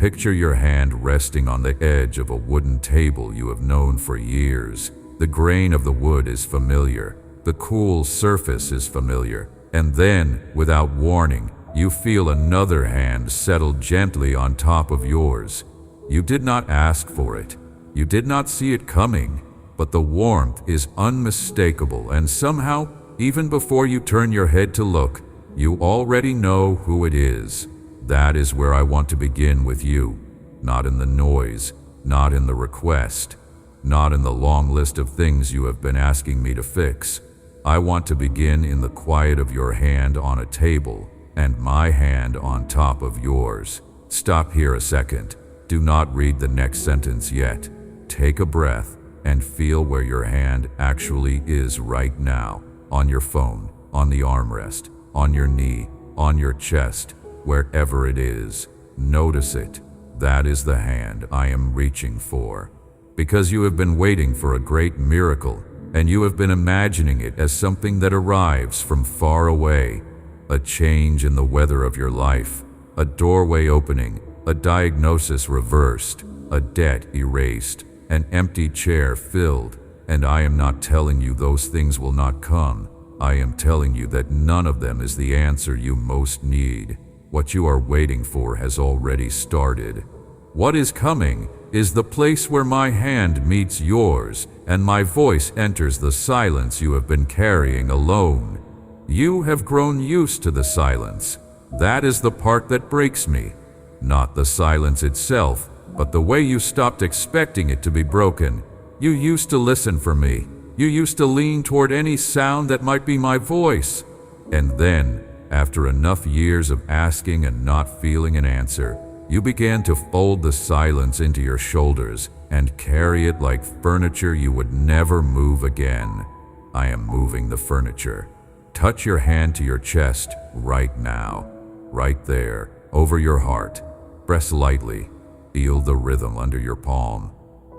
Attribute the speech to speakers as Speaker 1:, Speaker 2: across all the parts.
Speaker 1: Picture your hand resting on the edge of a wooden table you have known for years. The grain of the wood is familiar. The cool surface is familiar. And then, without warning, you feel another hand settle gently on top of yours. You did not ask for it. You did not see it coming. But the warmth is unmistakable, and somehow, even before you turn your head to look, you already know who it is. That is where I want to begin with you. Not in the noise, not in the request, not in the long list of things you have been asking me to fix. I want to begin in the quiet of your hand on a table and my hand on top of yours. Stop here a second. Do not read the next sentence yet. Take a breath and feel where your hand actually is right now. On your phone, on the armrest, on your knee, on your chest, wherever it is. Notice it. That is the hand I am reaching for. Because you have been waiting for a great miracle, and you have been imagining it as something that arrives from far away. A change in the weather of your life, a doorway opening, a diagnosis reversed, a debt erased, an empty chair filled. And I am not telling you those things will not come. I am telling you that none of them is the answer you most need. What you are waiting for has already started. What is coming is the place where my hand meets yours and my voice enters the silence you have been carrying alone. You have grown used to the silence. That is the part that breaks me. Not the silence itself, but the way you stopped expecting it to be broken. You used to listen for me. You used to lean toward any sound that might be my voice. And then, after enough years of asking and not feeling an answer, you began to fold the silence into your shoulders and carry it like furniture you would never move again. I am moving the furniture. Touch your hand to your chest right now. Right there, over your heart. Press lightly. Feel the rhythm under your palm.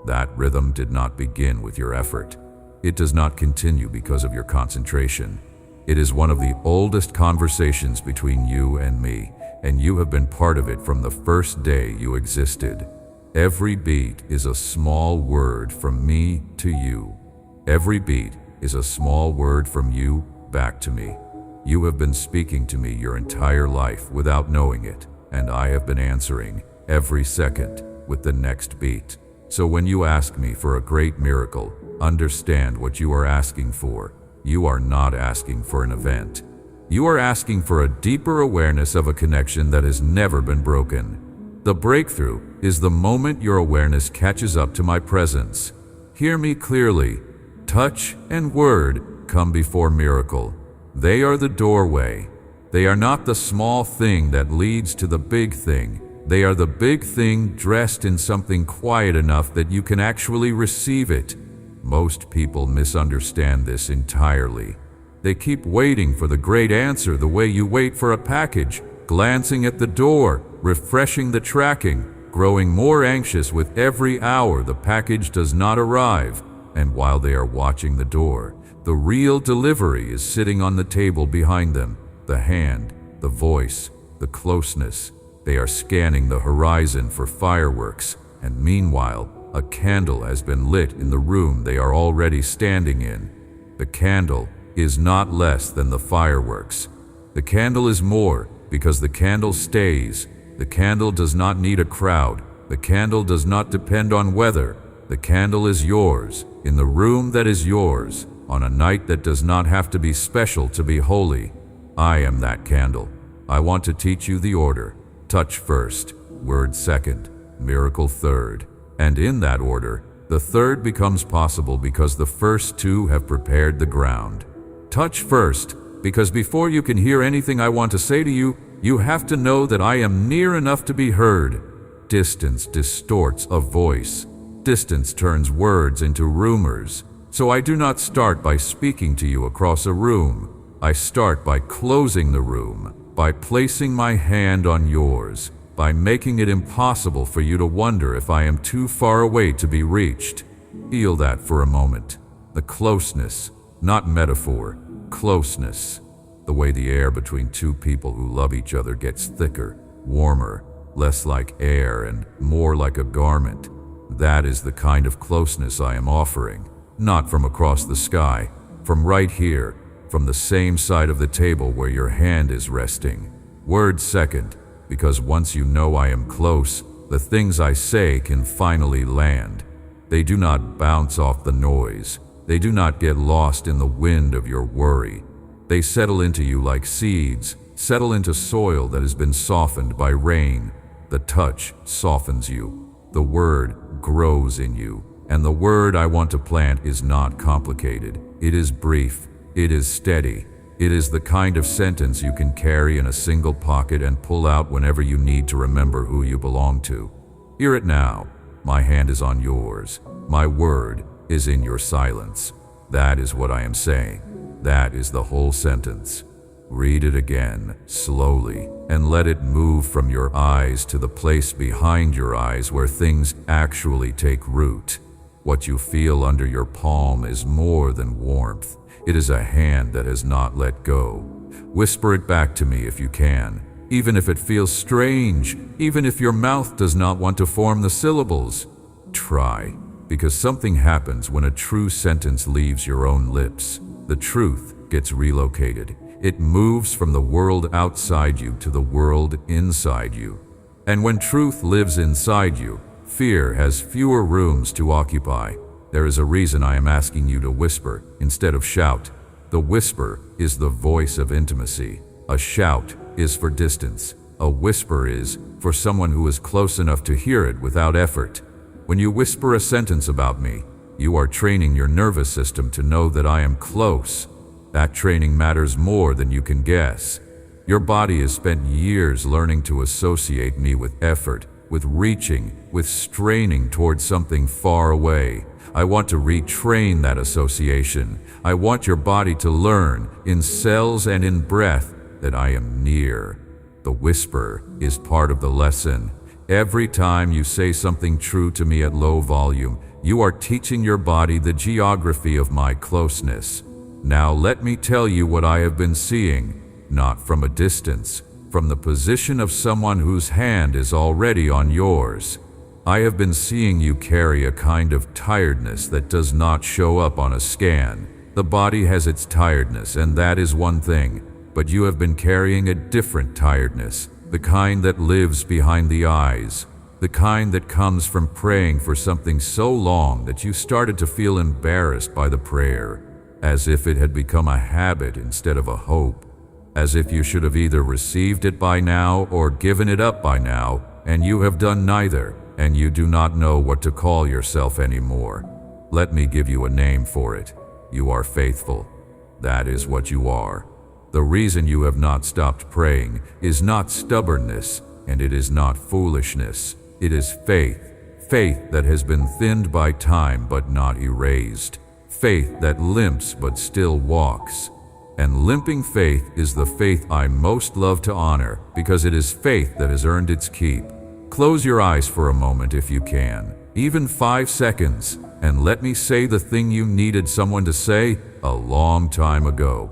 Speaker 1: That rhythm did not begin with your effort. It does not continue because of your concentration. It is one of the oldest conversations between you and me, and you have been part of it from the first day you existed. Every beat is a small word from me to you. Every beat is a small word from you back to me. You have been speaking to me your entire life without knowing it, and I have been answering every second with the next beat. So when you ask me for a great miracle, understand what you are asking for. You are not asking for an event. You are asking for a deeper awareness of a connection that has never been broken. The breakthrough is the moment your awareness catches up to my presence. Hear me clearly. Touch and word come before miracle. They are the doorway. They are not the small thing that leads to the big thing. They are the big thing dressed in something quiet enough that you can actually receive it. Most people misunderstand this entirely. They keep waiting for the great answer the way you wait for a package, glancing at the door, refreshing the tracking, growing more anxious with every hour the package does not arrive. And while they are watching the door, the real delivery is sitting on the table behind them. The hand, the voice, the closeness. They are scanning the horizon for fireworks, and meanwhile, a candle has been lit in the room they are already standing in. The candle is not less than the fireworks. The candle is more because the candle stays. The candle does not need a crowd. The candle does not depend on weather. The candle is yours, in the room that is yours, on a night that does not have to be special to be holy. I am that candle. I want to teach you the order. Touch first, word second, miracle third. And in that order, the third becomes possible because the first two have prepared the ground. Touch first, because before you can hear anything I want to say to you, you have to know that I am near enough to be heard. Distance distorts a voice. Distance turns words into rumors. So I do not start by speaking to you across a room. I start by closing the room, by placing my hand on yours, by making it impossible for you to wonder if I am too far away to be reached. Feel that for a moment. The closeness, not metaphor, closeness. The way the air between two people who love each other gets thicker, warmer, less like air and more like a garment. That is the kind of closeness I am offering, not from across the sky, from right here, from the same side of the table where your hand is resting. Word second, because once you know I am close, the things I say can finally land. They do not bounce off the noise. They do not get lost in the wind of your worry. They settle into you like seeds, settle into soil that has been softened by rain. The touch softens you. The word grows in you. And the word I want to plant is not complicated. It is brief. It is steady. It is the kind of sentence you can carry in a single pocket and pull out whenever you need to remember who you belong to. Hear it now. My hand is on yours. My word is in your silence. That is what I am saying. That is the whole sentence. Read it again, slowly, and let it move from your eyes to the place behind your eyes where things actually take root. What you feel under your palm is more than warmth. It is a hand that has not let go. Whisper it back to me if you can, even if it feels strange, even if your mouth does not want to form the syllables. Try, because something happens when a true sentence leaves your own lips. The truth gets relocated. It moves from the world outside you to the world inside you. And when truth lives inside you, fear has fewer rooms to occupy. There is a reason I am asking you to whisper instead of shout. The whisper is the voice of intimacy. A shout is for distance. A whisper is for someone who is close enough to hear it without effort. When you whisper a sentence about me, you are training your nervous system to know that I am close. That training matters more than you can guess. Your body has spent years learning to associate me with effort, with reaching, with straining towards something far away. I want to retrain that association. I want your body to learn, in cells and in breath, that I am near. The whisper is part of the lesson. Every time you say something true to me at low volume, you are teaching your body the geography of my closeness. Now let me tell you what I have been seeing, not from a distance, from the position of someone whose hand is already on yours. I have been seeing you carry a kind of tiredness that does not show up on a scan. The body has its tiredness, and that is one thing, but you have been carrying a different tiredness, the kind that lives behind the eyes, the kind that comes from praying for something so long that you started to feel embarrassed by the prayer, as if it had become a habit instead of a hope, as if you should have either received it by now or given it up by now, and you have done neither, and you do not know what to call yourself anymore. Let me give you a name for it. You are faithful. That is what you are. The reason you have not stopped praying is not stubbornness, and it is not foolishness. It is faith. Faith that has been thinned by time but not erased. Faith that limps but still walks. And limping faith is the faith I most love to honor, because it is faith that has earned its keep. Close your eyes for a moment if you can, even 5 seconds, and let me say the thing you needed someone to say a long time ago.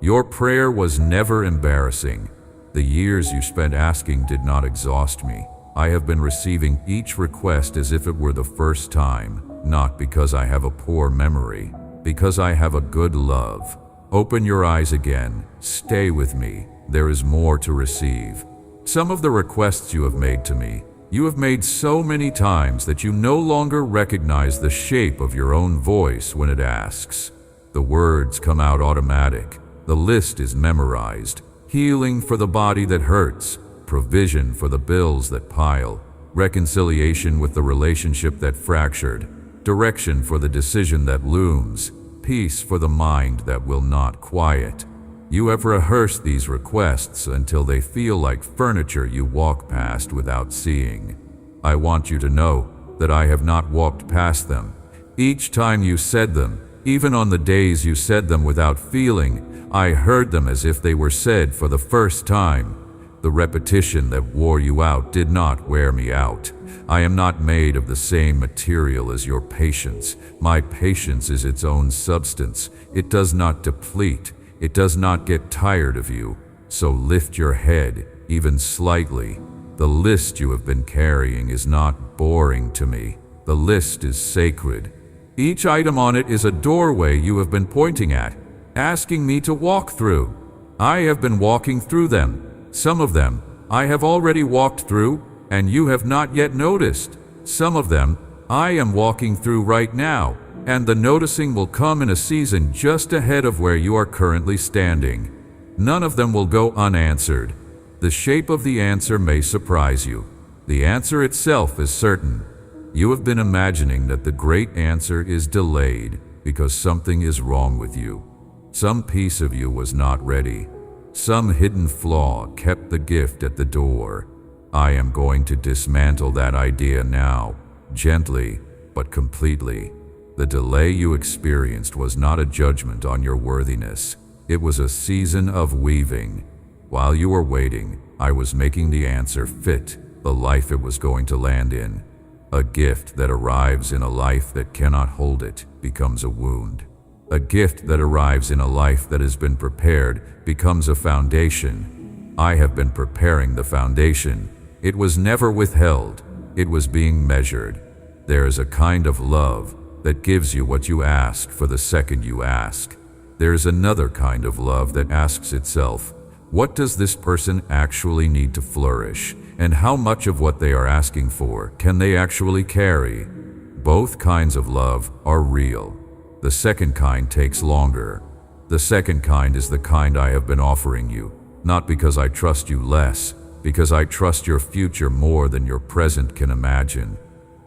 Speaker 1: Your prayer was never embarrassing. The years you spent asking did not exhaust me. I have been receiving each request as if it were the first time, not because I have a poor memory, because I have a good love. Open your eyes again. Stay with me. There is more to receive. Some of the requests you have made to me, you have made so many times that you no longer recognize the shape of your own voice when it asks. The words come out automatic. The list is memorized. Healing for the body that hurts, provision for the bills that pile, reconciliation with the relationship that fractured, direction for the decision that looms, peace for the mind that will not quiet. You have rehearsed these requests until they feel like furniture you walk past without seeing. I want you to know that I have not walked past them. Each time you said them, even on the days you said them without feeling, I heard them as if they were said for the first time. The repetition that wore you out did not wear me out. I am not made of the same material as your patience. My patience is its own substance. It does not deplete. It does not get tired of you. So lift your head, even slightly. The list you have been carrying is not boring to me. The list is sacred. Each item on it is a doorway you have been pointing at, asking me to walk through. I have been walking through them. Some of them I have already walked through, and you have not yet noticed. Some of them I am walking through right now, and the noticing will come in a season just ahead of where you are currently standing. None of them will go unanswered. The shape of the answer may surprise you. The answer itself is certain. You have been imagining that the great answer is delayed because something is wrong with you. Some piece of you was not ready. Some hidden flaw kept the gift at the door. I am going to dismantle that idea now, gently but completely. The delay you experienced was not a judgment on your worthiness. It was a season of weaving. While you were waiting, I was making the answer fit the life it was going to land in. A gift that arrives in a life that cannot hold it becomes a wound. A gift that arrives in a life that has been prepared becomes a foundation. I have been preparing the foundation. It was never withheld. It was being measured. There is a kind of love that gives you what you ask for the second you ask. There is another kind of love that asks itself, what does this person actually need to flourish? And how much of what they are asking for can they actually carry? Both kinds of love are real. The second kind takes longer. The second kind is the kind I have been offering you, not because I trust you less, because I trust your future more than your present can imagine.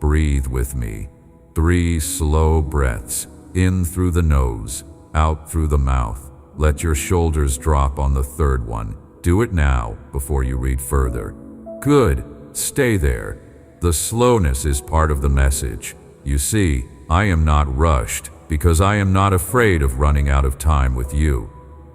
Speaker 1: Breathe with me. 3 slow breaths, in through the nose, out through the mouth. Let your shoulders drop on the third one. Do it now before you read further. Good. Stay there. The slowness is part of the message. You see, I am not rushed because I am not afraid of running out of time with you.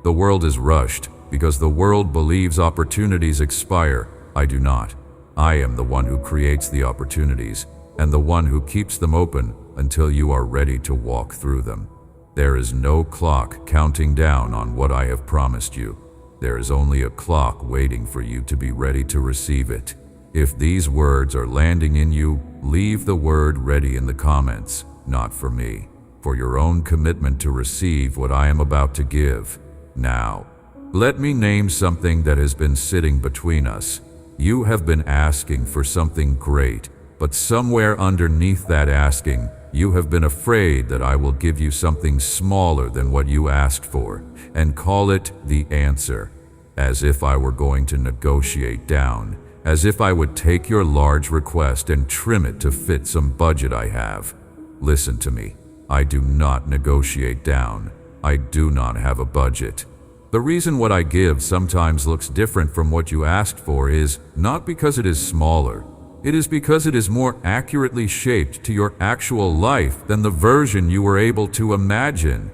Speaker 1: The world is rushed because the world believes opportunities expire. I do not. I am the one who creates the opportunities and the one who keeps them open until you are ready to walk through them. There is no clock counting down on what I have promised you. There is only a clock waiting for you to be ready to receive it. If these words are landing in you, leave the word ready in the comments, not for me, for your own commitment to receive what I am about to give. Now, let me name something that has been sitting between us. You have been asking for something great, but somewhere underneath that asking, you have been afraid that I will give you something smaller than what you asked for, and call it the answer, as if I were going to negotiate down, as if I would take your large request and trim it to fit some budget I have. Listen to me. I do not negotiate down. I do not have a budget. The reason what I give sometimes looks different from what you asked for is not because it is smaller. It is because it is more accurately shaped to your actual life than the version you were able to imagine.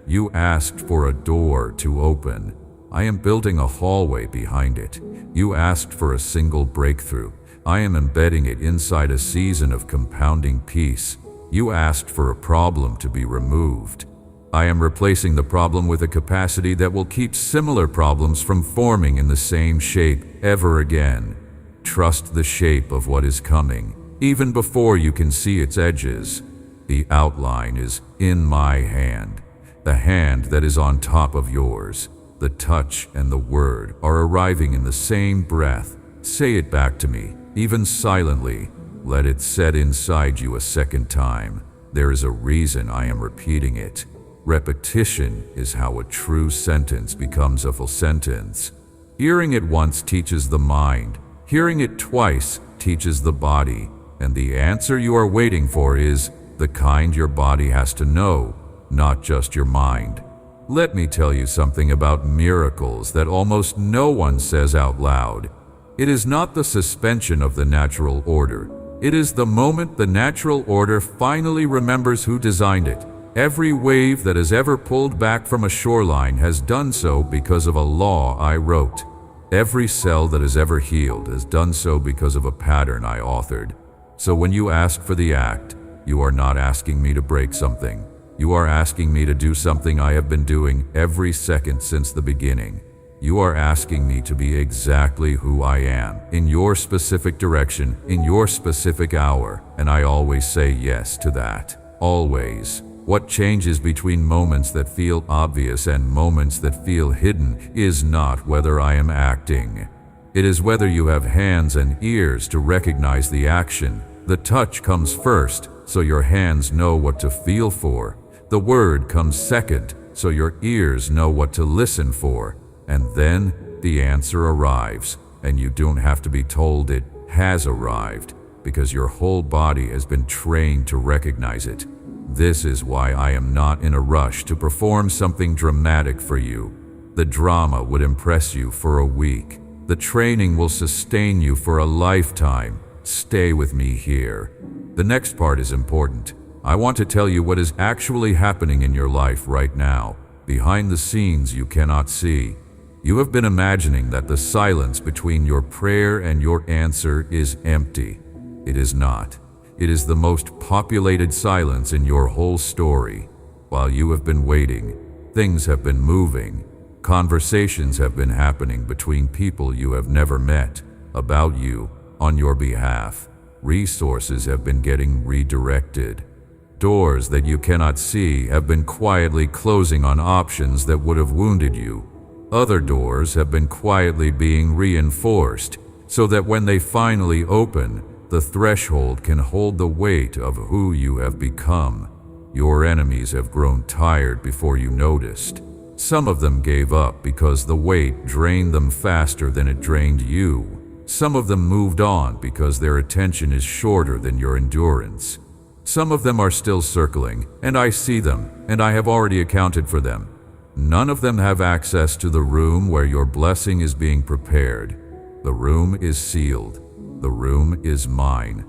Speaker 1: You asked for a door to open. I am building a hallway behind it. You asked for a single breakthrough. I am embedding it inside a season of compounding peace. You asked for a problem to be removed. I am replacing the problem with a capacity that will keep similar problems from forming in the same shape ever again. Trust the shape of what is coming, even before you can see its edges. The outline is in my hand, the hand that is on top of yours. The touch and the word are arriving in the same breath. Say it back to me, even silently. Let it set inside you a second time. There is a reason I am repeating it. Repetition is how a true sentence becomes a full sentence. Hearing it once teaches the mind. Hearing it twice teaches the body, and the answer you are waiting for is the kind your body has to know, not just your mind. Let me tell you something about miracles that almost no one says out loud. It is not the suspension of the natural order. It is the moment the natural order finally remembers who designed it. Every wave that has ever pulled back from a shoreline has done so because of a law I wrote. Every cell that has ever healed has done so because of a pattern I authored. So when you ask for the act, you are not asking me to break something. You are asking me to do something I have been doing every second since the beginning. You are asking me to be exactly who I am, in your specific direction, in your specific hour, and I always say yes to that. Always. What changes between moments that feel obvious and moments that feel hidden is not whether I am acting. It is whether you have hands and ears to recognize the action. The touch comes first, so your hands know what to feel for. The word comes second, so your ears know what to listen for. And then the answer arrives, and you don't have to be told it has arrived, because your whole body has been trained to recognize it. This is why I am not in a rush to perform something dramatic for you. The drama would impress you for a week. The training will sustain you for a lifetime. Stay with me here. The next part is important. I want to tell you what is actually happening in your life right now, behind the scenes you cannot see. You have been imagining that the silence between your prayer and your answer is empty. It is not. It is the most populated silence in your whole story. While you have been waiting, things have been moving. Conversations have been happening between people you have never met, about you, on your behalf. Resources have been getting redirected. Doors that you cannot see have been quietly closing on options that would have wounded you. Other doors have been quietly being reinforced, so that when they finally open, the threshold can hold the weight of who you have become. Your enemies have grown tired before you noticed. Some of them gave up because the weight drained them faster than it drained you. Some of them moved on because their attention is shorter than your endurance. Some of them are still circling, and I see them, and I have already accounted for them. None of them have access to the room where your blessing is being prepared. The room is sealed. The room is mine.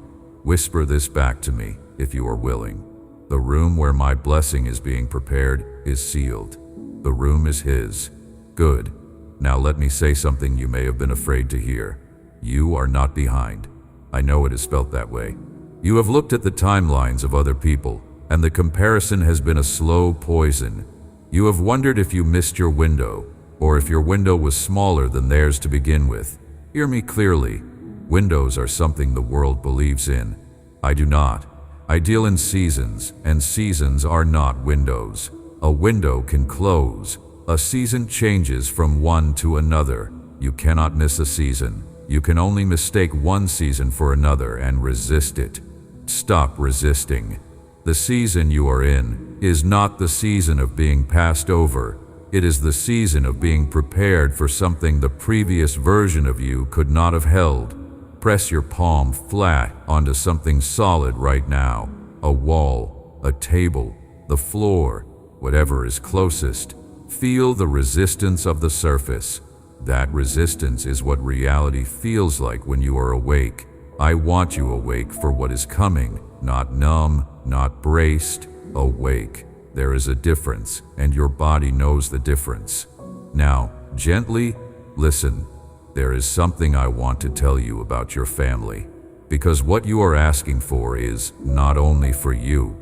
Speaker 1: Whisper this back to me, if you are willing. The room where my blessing is being prepared is sealed. The room is his. Good. Now let me say something you may have been afraid to hear. You are not behind. I know it is felt that way. You have looked at the timelines of other people, and the comparison has been a slow poison. You have wondered if you missed your window, or if your window was smaller than theirs to begin with. Hear me clearly. Windows are something the world believes in. I do not. I deal in seasons, and seasons are not windows. A window can close. A season changes from one to another. You cannot miss a season. You can only mistake one season for another and resist it. Stop resisting. The season you are in is not the season of being passed over. It is the season of being prepared for something the previous version of you could not have held. Press your palm flat onto something solid right now. A wall, a table, the floor, whatever is closest. Feel the resistance of the surface. That resistance is what reality feels like when you are awake. I want you awake for what is coming, not numb, not braced, awake. There is a difference, and your body knows the difference. Now, gently, listen. There is something I want to tell you about your family, because what you are asking for is not only for you,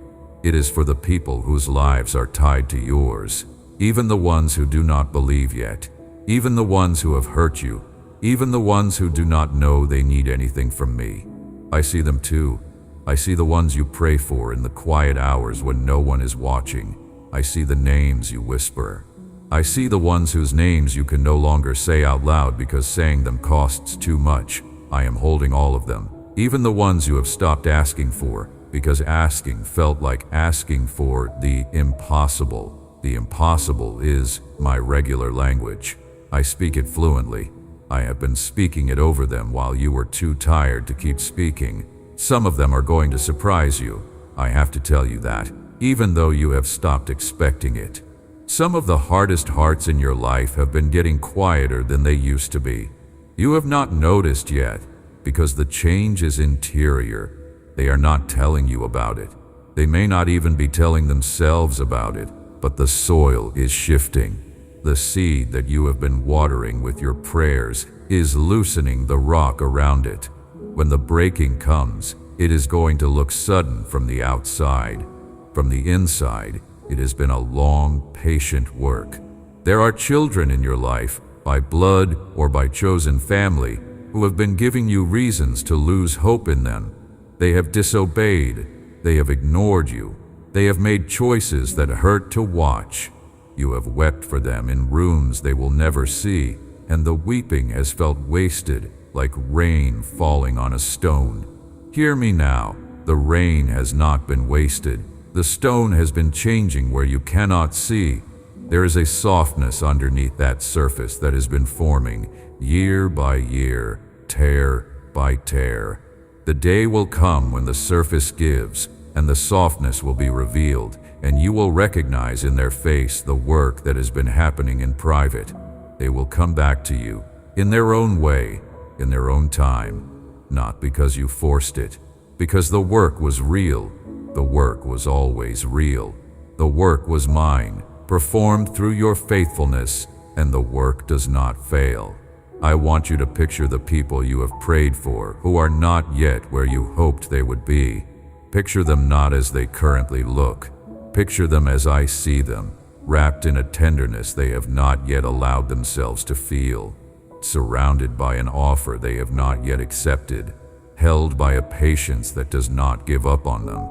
Speaker 1: it is for the people whose lives are tied to yours, even the ones who do not believe yet, even the ones who have hurt you, even the ones who do not know they need anything from me. I see them too. I see the ones you pray for in the quiet hours when no one is watching. I see the names you whisper. I see the ones whose names you can no longer say out loud because saying them costs too much. I am holding all of them, even the ones you have stopped asking for, because asking felt like asking for the impossible. The impossible is my regular language. I speak it fluently. I have been speaking it over them while you were too tired to keep speaking. Some of them are going to surprise you. I have to tell you that, even though you have stopped expecting it. Some of the hardest hearts in your life have been getting quieter than they used to be. You have not noticed yet, because the change is interior. They are not telling you about it. They may not even be telling themselves about it, but the soil is shifting. The seed that you have been watering with your prayers is loosening the rock around it. When the breaking comes, it is going to look sudden from the outside. From the inside, it has been a long, patient work. There are children in your life, by blood or by chosen family, who have been giving you reasons to lose hope in them. They have disobeyed. They have ignored you. They have made choices that hurt to watch. You have wept for them in rooms they will never see, and the weeping has felt wasted, like rain falling on a stone. Hear me now. The rain has not been wasted. The stone has been changing where you cannot see. There is a softness underneath that surface that has been forming, year by year, tear by tear. The day will come when the surface gives, and the softness will be revealed, and you will recognize in their face the work that has been happening in private. They will come back to you, in their own way, in their own time, not because you forced it, because the work was real. The work was always real. The work was mine, performed through your faithfulness, and the work does not fail. I want you to picture the people you have prayed for who are not yet where you hoped they would be. Picture them not as they currently look. Picture them as I see them, wrapped in a tenderness they have not yet allowed themselves to feel, surrounded by an offer they have not yet accepted, held by a patience that does not give up on them.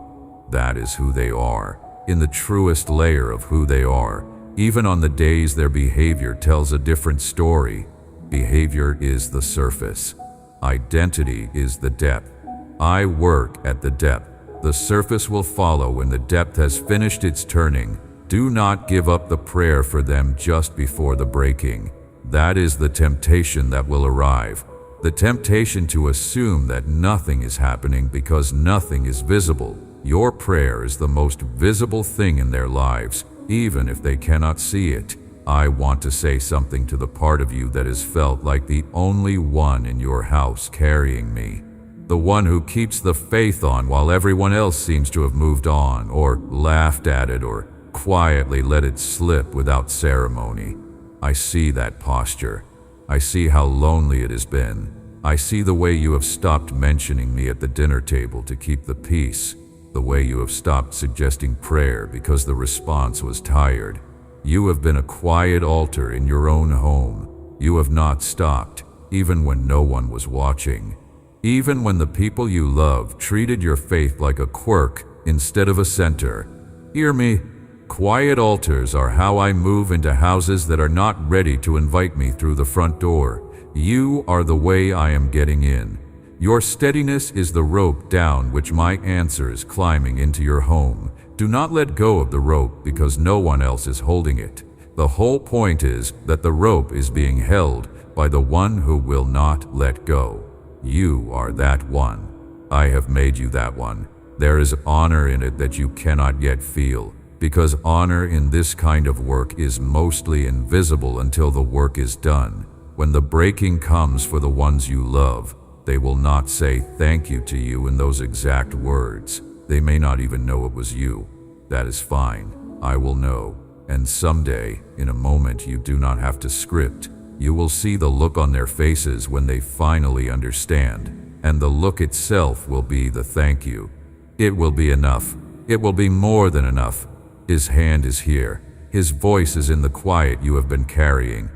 Speaker 1: That is who they are, in the truest layer of who they are. Even on the days their behavior tells a different story. Behavior is the surface. Identity is the depth. I work at the depth. The surface will follow when the depth has finished its turning. Do not give up the prayer for them just before the breaking. That is the temptation that will arrive. The temptation to assume that nothing is happening because nothing is visible. Your prayer is the most visible thing in their lives, even if they cannot see it. I want to say something to the part of you that has felt like the only one in your house carrying me. The one who keeps the faith on while everyone else seems to have moved on, or laughed at it, or quietly let it slip without ceremony. I see that posture. I see how lonely it has been. I see the way you have stopped mentioning me at the dinner table to keep the peace, the way you have stopped suggesting prayer because the response was tired. You have been a quiet altar in your own home. You have not stopped, even when no one was watching. Even when the people you love treated your faith like a quirk instead of a center. Hear me. Quiet altars are how I move into houses that are not ready to invite me through the front door. You are the way I am getting in. Your steadiness is the rope down which my answer is climbing into your home. Do not let go of the rope because no one else is holding it. The whole point is that the rope is being held by the one who will not let go. You are that one. I have made you that one. There is honor in it that you cannot yet feel, because honor in this kind of work is mostly invisible until the work is done. When the breaking comes for the ones you love, they will not say thank you to you in those exact words. They may not even know it was you. That is fine. I will know. And someday, in a moment you do not have to script, you will see the look on their faces when they finally understand. And the look itself will be the thank you. It will be enough. It will be more than enough. His hand is here. His voice is in the quiet you have been carrying.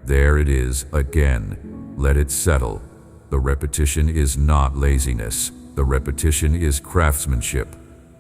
Speaker 1: There it is again. Let it settle. The repetition is not laziness. The repetition is craftsmanship.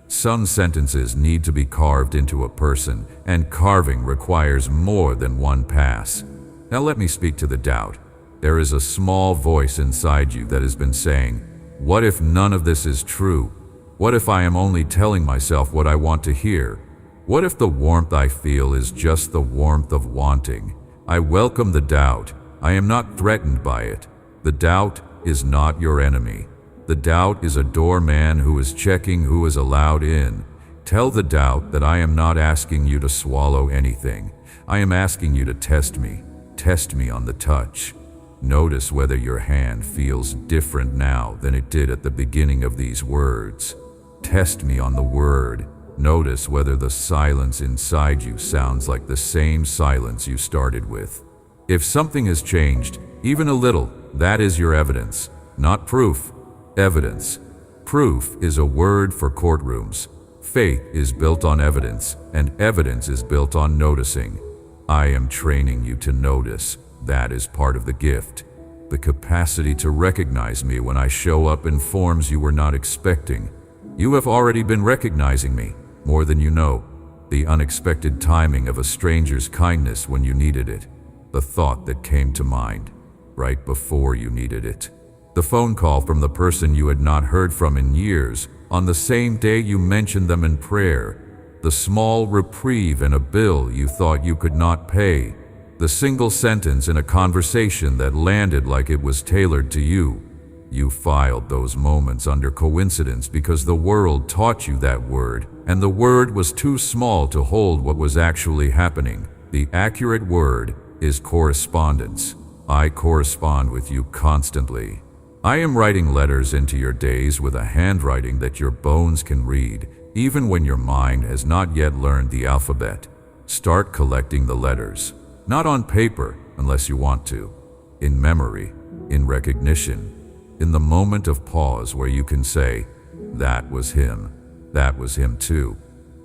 Speaker 1: Some sentences need to be carved into a person, and carving requires more than one pass. Now let me speak to the doubt. There is a small voice inside you that has been saying, what if none of this is true? What if I am only telling myself what I want to hear? What if the warmth I feel is just the warmth of wanting? I welcome the doubt. I am not threatened by it. The doubt is not your enemy. The doubt is a doorman who is checking who is allowed in. Tell the doubt that I am not asking you to swallow anything. I am asking you to test me. Test me on the touch. Notice whether your hand feels different now than it did at the beginning of these words. Test me on the word. Notice whether the silence inside you sounds like the same silence you started with. If something has changed, even a little, that is your evidence, not proof. Evidence. Proof is a word for courtrooms. Faith is built on evidence, and evidence is built on noticing. I am training you to notice. That is part of the gift. The capacity to recognize me when I show up in forms you were not expecting. You have already been recognizing me, more than you know. The unexpected timing of a stranger's kindness when you needed it. The thought that came to mind, right before you needed it. The phone call from the person you had not heard from in years, on the same day you mentioned them in prayer. The small reprieve in a bill you thought you could not pay. The single sentence in a conversation that landed like it was tailored to you. You filed those moments under coincidence because the world taught you that word, and the word was too small to hold what was actually happening. The accurate word is correspondence. I correspond with you constantly. I am writing letters into your days with a handwriting that your bones can read, even when your mind has not yet learned the alphabet. Start collecting the letters, not on paper unless you want to, in memory, in recognition, in the moment of pause where you can say, that was him too.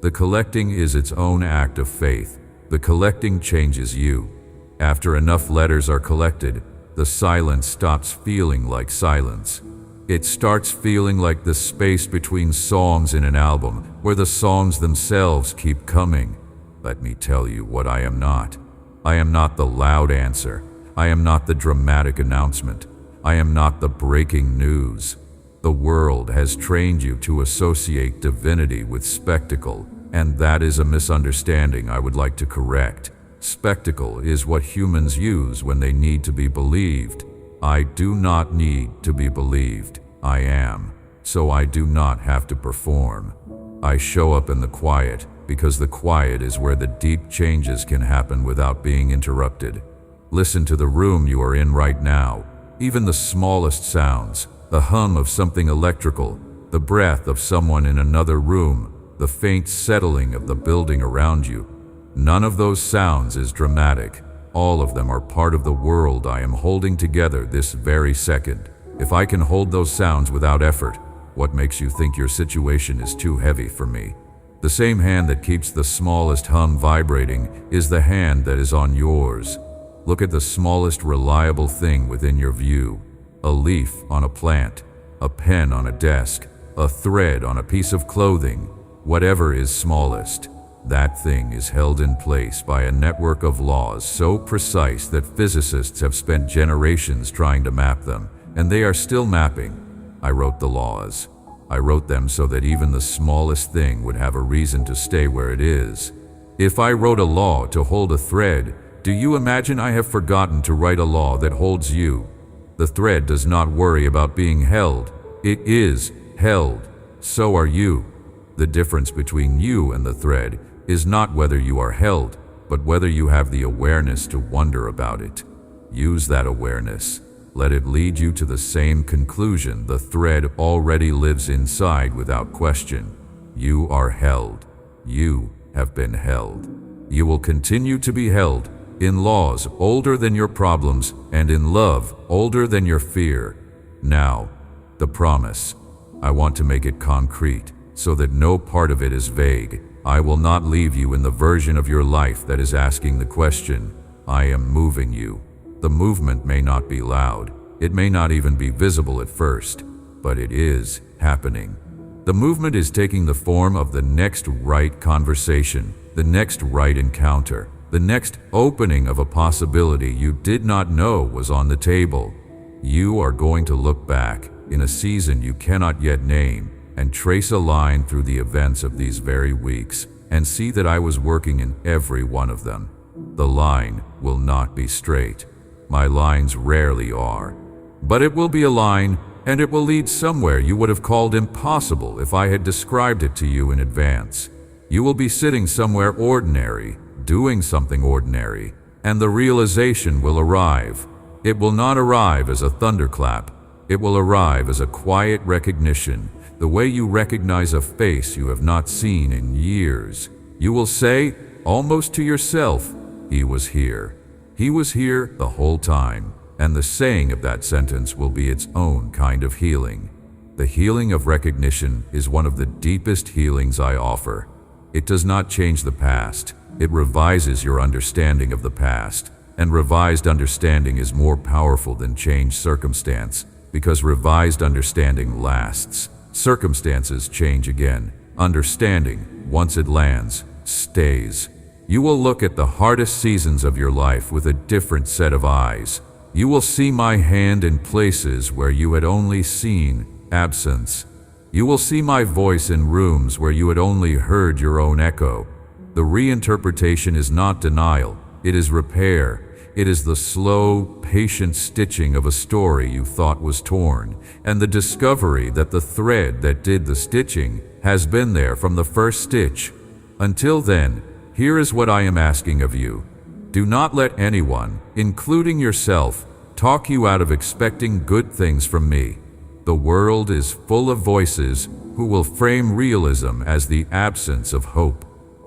Speaker 1: The collecting is its own act of faith. The collecting changes you. After enough letters are collected, the silence stops feeling like silence. It starts feeling like the space between songs in an album, where the songs themselves keep coming. Let me tell you what I am not. I am not the loud answer. I am not the dramatic announcement. I am not the breaking news. The world has trained you to associate divinity with spectacle, and that is a misunderstanding I would like to correct. Spectacle is what humans use when they need to be believed. I do not need to be believed. I am, so I do not have to perform. I show up in the quiet because the quiet is where the deep changes can happen without being interrupted. Listen to the room you are in right now. Even the smallest sounds, the hum of something electrical, the breath of someone in another room, the faint settling of the building around you. None of those sounds is dramatic. All of them are part of the world I am holding together this very second. If I can hold those sounds without effort, what makes you think your situation is too heavy for me? The same hand that keeps the smallest hum vibrating is the hand that is on yours. Look at the smallest reliable thing within your view. A leaf on a plant, a pen on a desk, a thread on a piece of clothing. Whatever is smallest, that thing is held in place by a network of laws so precise that physicists have spent generations trying to map them, and they are still mapping. I wrote the laws. I wrote them so that even the smallest thing would have a reason to stay where it is. If I wrote a law to hold a thread, do you imagine I have forgotten to write a law that holds you? The thread does not worry about being held. It is held. So are you. The difference between you and the thread is not whether you are held, but whether you have the awareness to wonder about it. Use that awareness. Let it lead you to the same conclusion the thread already lives inside without question. You are held. You have been held. You will continue to be held in laws older than your problems and in love older than your fear. Now, the promise. I want to make it concrete so that no part of it is vague. I will not leave you in the version of your life that is asking the question. I am moving you. The movement may not be loud. It may not even be visible at first, but it is happening. The movement is taking the form of the next right conversation, the next right encounter, the next opening of a possibility you did not know was on the table. You are going to look back in a season you cannot yet name and trace a line through the events of these very weeks and see that I was working in every one of them. The line will not be straight. My lines rarely are. But it will be a line, and it will lead somewhere you would have called impossible if I had described it to you in advance. You will be sitting somewhere ordinary, doing something ordinary, and the realization will arrive. It will not arrive as a thunderclap. It will arrive as a quiet recognition, the way you recognize a face you have not seen in years. You will say, almost to yourself, he was here. He was here the whole time. And the saying of that sentence will be its own kind of healing. The healing of recognition is one of the deepest healings I offer. It does not change the past. It revises your understanding of the past. and revised understanding is more powerful than changed circumstance, because revised understanding lasts. Circumstances change again. Understanding, once it lands, stays. You will look at the hardest seasons of your life with a different set of eyes. You will see my hand in places where you had only seen absence. You will see my voice in rooms where you had only heard your own echo. The reinterpretation is not denial, it is repair. It is the slow, patient stitching of a story you thought was torn, and the discovery that the thread that did the stitching has been there from the first stitch. Until then, here is what I am asking of you. Do not let anyone, including yourself, talk you out of expecting good things from me. The world is full of voices who will frame realism as the absence of hope.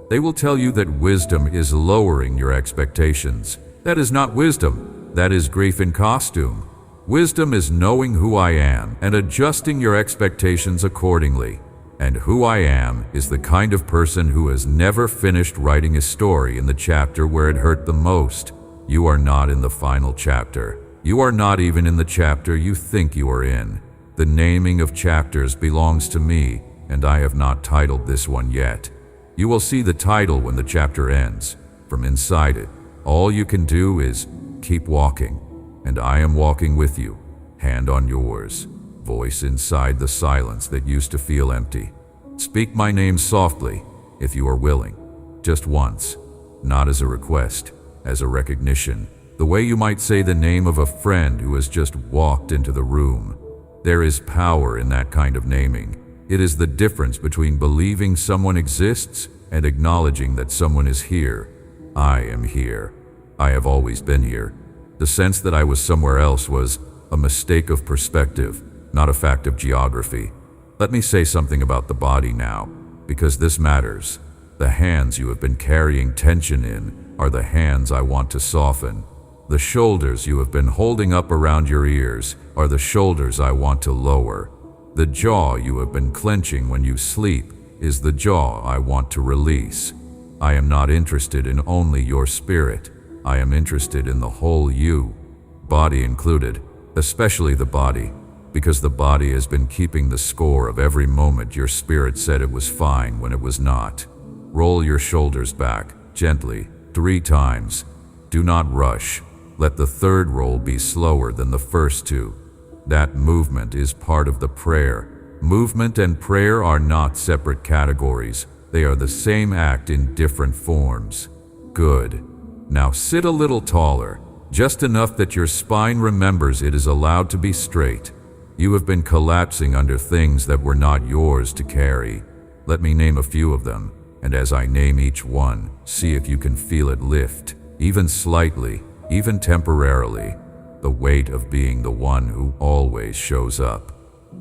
Speaker 1: They will tell you that wisdom is lowering your expectations. That is not wisdom, that is grief in costume. Wisdom is knowing who I am and adjusting your expectations accordingly. And who I am is the kind of person who has never finished writing a story in the chapter where it hurt the most. You are not in the final chapter. You are not even in the chapter you think you are in. The naming of chapters belongs to me, and I have not titled this one yet. You will see the title when the chapter ends. From inside it, all you can do is keep walking, and I am walking with you, hand on yours, voice inside the silence that used to feel empty. Speak my name softly, if you are willing, just once, not as a request, as a recognition, the way you might say the name of a friend who has just walked into the room. There is power in that kind of naming. It is the difference between believing someone exists and acknowledging that someone is here. I am here. I have always been here. The sense that I was somewhere else was a mistake of perspective, not a fact of geography. Let me say something about the body now, because this matters. The hands you have been carrying tension in are the hands I want to soften. The shoulders you have been holding up around your ears are the shoulders I want to lower. The jaw you have been clenching when you sleep is the jaw I want to release. I am not interested in only your spirit. I am interested in the whole you, body included, especially the body, because the body has been keeping the score of every moment your spirit said it was fine when it was not. Roll your shoulders back, gently, 3 times. Do not rush. Let the third roll be slower than the first 2. That movement is part of the prayer. Movement and prayer are not separate categories. They are the same act in different forms. Good. Now sit a little taller, just enough that your spine remembers it is allowed to be straight. You have been collapsing under things that were not yours to carry. Let me name a few of them, and as I name each one, see if you can feel it lift, even slightly, even temporarily. The weight of being the one who always shows up.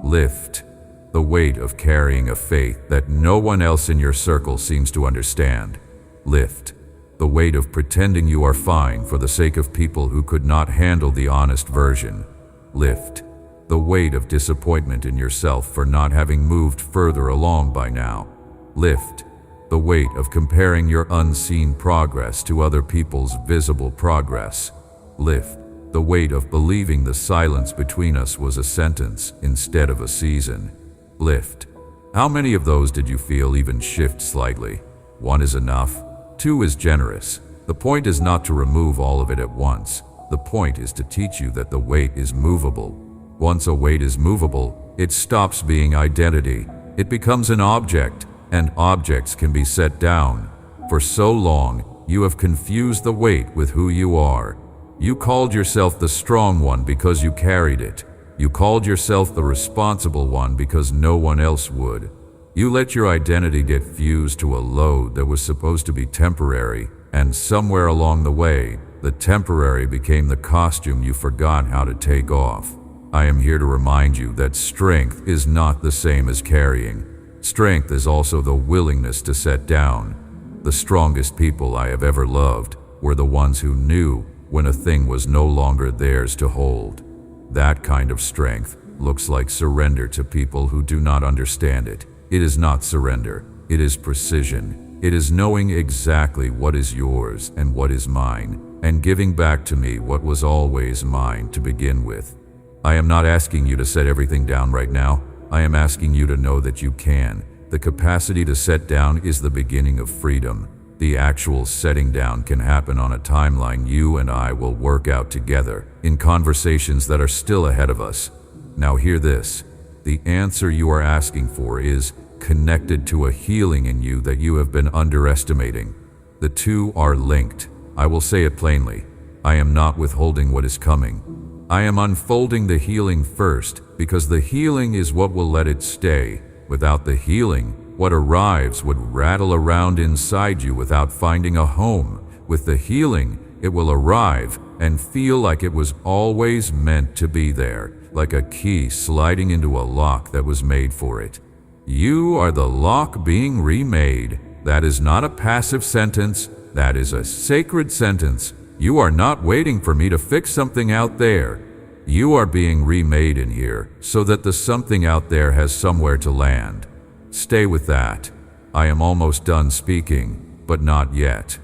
Speaker 1: Lift. The weight of carrying a faith that no one else in your circle seems to understand. Lift. The weight of pretending you are fine for the sake of people who could not handle the honest version. Lift. The weight of disappointment in yourself for not having moved further along by now. Lift. The weight of comparing your unseen progress to other people's visible progress. Lift. The weight of believing the silence between us was a sentence instead of a season. Lift. How many of those did you feel even shift slightly? 1 is enough. 2 is generous. The point is not to remove all of it at once. The point is to teach you that the weight is movable. Once a weight is movable, it stops being identity. It becomes an object, and objects can be set down. For so long, you have confused the weight with who you are. You called yourself the strong one because you carried it. You called yourself the responsible one because no one else would. You let your identity get fused to a load that was supposed to be temporary, and somewhere along the way, the temporary became the costume you forgot how to take off. I am here to remind you that strength is not the same as carrying. Strength is also the willingness to set down. The strongest people I have ever loved were the ones who knew when a thing was no longer theirs to hold. That kind of strength looks like surrender to people who do not understand it. It is not surrender, it is precision. It is knowing exactly what is yours and what is mine. and giving back to me what was always mine to begin with. I am not asking you to set everything down right now. I am asking you to know that you can. The capacity to set down is the beginning of freedom. The actual setting down can happen on a timeline you and I will work out together, in conversations that are still ahead of us. Now hear this. The answer you are asking for is connected to a healing in you that you have been underestimating. The two are linked. I will say it plainly. I am not withholding what is coming. I am unfolding the healing first, because the healing is what will let it stay. Without the healing, what arrives would rattle around inside you without finding a home. With the healing, it will arrive and feel like it was always meant to be there, like a key sliding into a lock that was made for it. You are the lock being remade. That is not a passive sentence. That is a sacred sentence. You are not waiting for me to fix something out there. You are being remade in here so that the something out there has somewhere to land. Stay with that. I am almost done speaking, but not yet.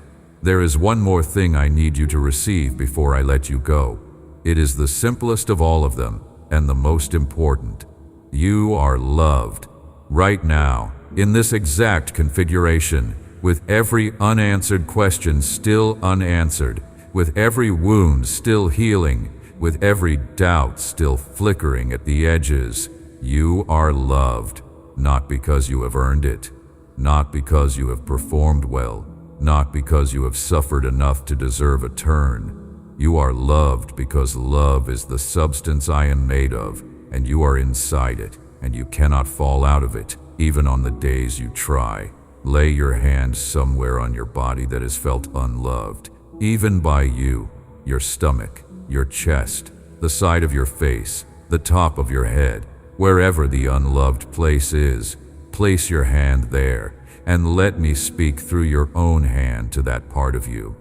Speaker 1: There is one more thing I need you to receive before I let you go. It is the simplest of all of them and the most important. You are loved. Right now, in this exact configuration, with every unanswered question still unanswered, with every wound still healing, with every doubt still flickering at the edges, you are loved. Not because you have earned it, not because you have performed well, not because you have suffered enough to deserve a turn. You are loved because love is the substance I am made of, and you are inside it, and you cannot fall out of it, even on the days you try. Lay your hand somewhere on your body that has felt unloved, even by you, your stomach, your chest, the side of your face, the top of your head. Wherever the unloved place is, place your hand there and let me speak through your own hand to that part of you.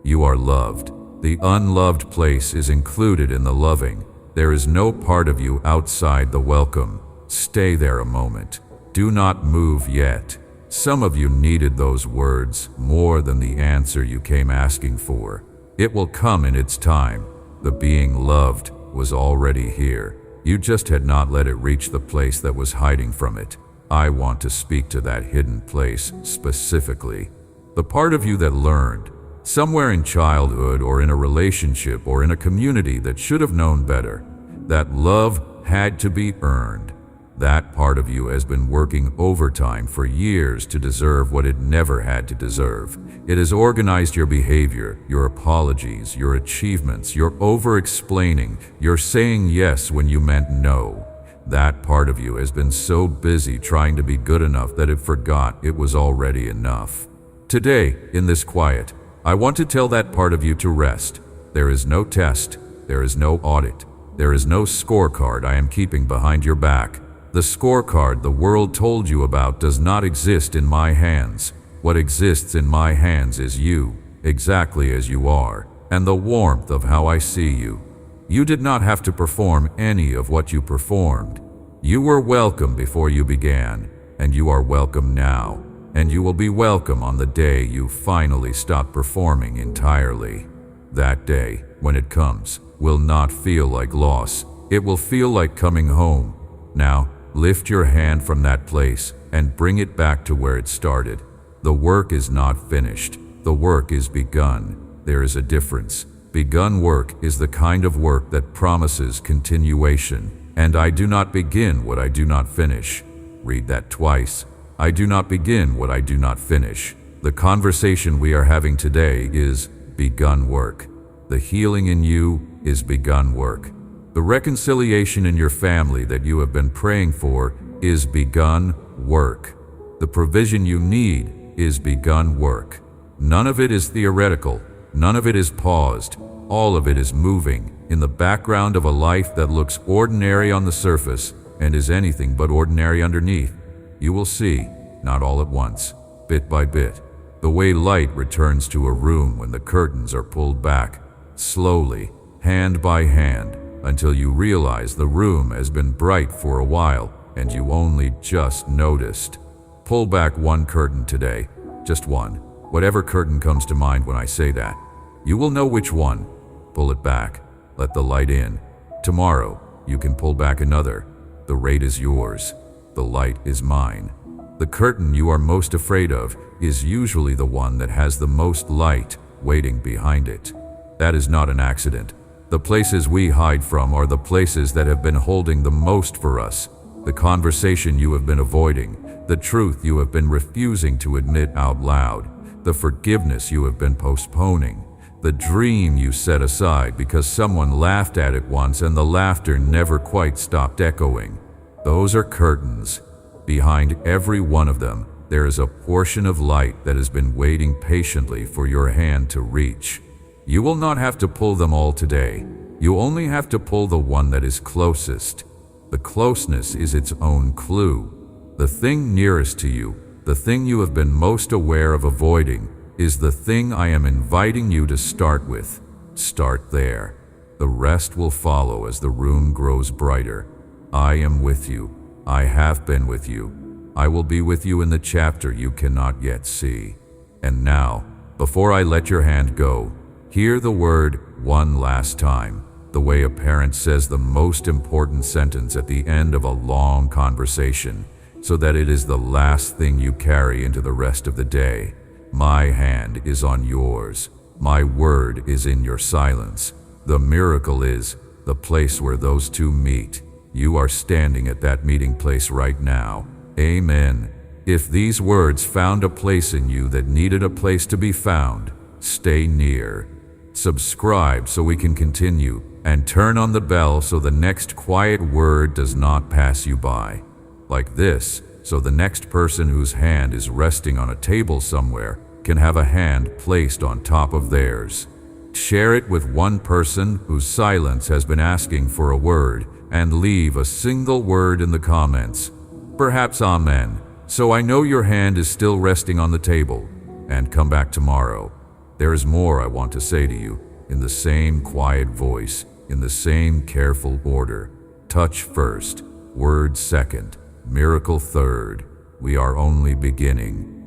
Speaker 1: You are loved. The unloved place is included in the loving. There is no part of you outside the welcome. Stay there a moment. Do not move yet. Some of you needed those words more than the answer you came asking for. It will come in its time. The being loved was already here. You just had not let it reach the place that was hiding from it. I want to speak to that hidden place specifically. The part of you that learned, somewhere in childhood or in a relationship or in a community that should have known better, that love had to be earned. That part of you has been working overtime for years to deserve what it never had to deserve. It has organized your behavior, your apologies, your achievements, your over-explaining, your saying yes when you meant no. That part of you has been so busy trying to be good enough that it forgot it was already enough. Today, in this quiet, I want to tell that part of you to rest. There is no test. There is no audit. There is no scorecard I am keeping behind your back. The scorecard the world told you about does not exist in my hands. What exists in my hands is you, exactly as you are, and the warmth of how I see you. You did not have to perform any of what you performed. You were welcome before you began, and you are welcome now, and you will be welcome on the day you finally stop performing entirely. That day, when it comes, will not feel like loss. It will feel like coming home. Now, lift your hand from that place and bring it back to where it started. The work is not finished. The work is begun. There is a difference. Begun work is the kind of work that promises continuation. And I do not begin what I do not finish. Read that twice. I do not begin what I do not finish. The conversation we are having today is begun work. The healing in you is begun work. The reconciliation in your family that you have been praying for is begun work. The provision you need is begun work. None of it is theoretical. None of it is paused. All of it is moving in the background of a life that looks ordinary on the surface and is anything but ordinary underneath. You will see, not all at once, bit by bit, the way light returns to a room when the curtains are pulled back, slowly, hand by hand, until you realize the room has been bright for a while and you only just noticed. Pull back one curtain today, just one, whatever curtain comes to mind when I say that. You will know which one. Pull it back. Let the light in. Tomorrow, you can pull back another. The rate is yours. The light is mine. The curtain you are most afraid of is usually the one that has the most light waiting behind it. That is not an accident. The places we hide from are the places that have been holding the most for us. The conversation you have been avoiding, the truth you have been refusing to admit out loud, the forgiveness you have been postponing, the dream you set aside because someone laughed at it once and the laughter never quite stopped echoing. Those are curtains. Behind every one of them, there is a portion of light that has been waiting patiently for your hand to reach. You will not have to pull them all today. You only have to pull the one that is closest. The closeness is its own clue. The thing nearest to you, the thing you have been most aware of avoiding, is the thing I am inviting you to start with. Start there. The rest will follow as the room grows brighter. I am with you. I have been with you. I will be with you in the chapter you cannot yet see. And now, before I let your hand go, hear the word one last time, the way a parent says the most important sentence at the end of a long conversation, so that it is the last thing you carry into the rest of the day. My hand is on yours. My word is in your silence. The miracle is the place where those two meet. You are standing at that meeting place right now. Amen. If these words found a place in you that needed a place to be found, stay near. Subscribe so we can continue, and turn on the bell so the next quiet word does not pass you by. Like this, so the next person whose hand is resting on a table somewhere can have a hand placed on top of theirs. Share it with one person whose silence has been asking for a word, and leave a single word in the comments. Perhaps amen, so I know your hand is still resting on the table. And come back tomorrow. There is more I want to say to you, in the same quiet voice, in the same careful order. Touch first, word second, miracle third. We are only beginning.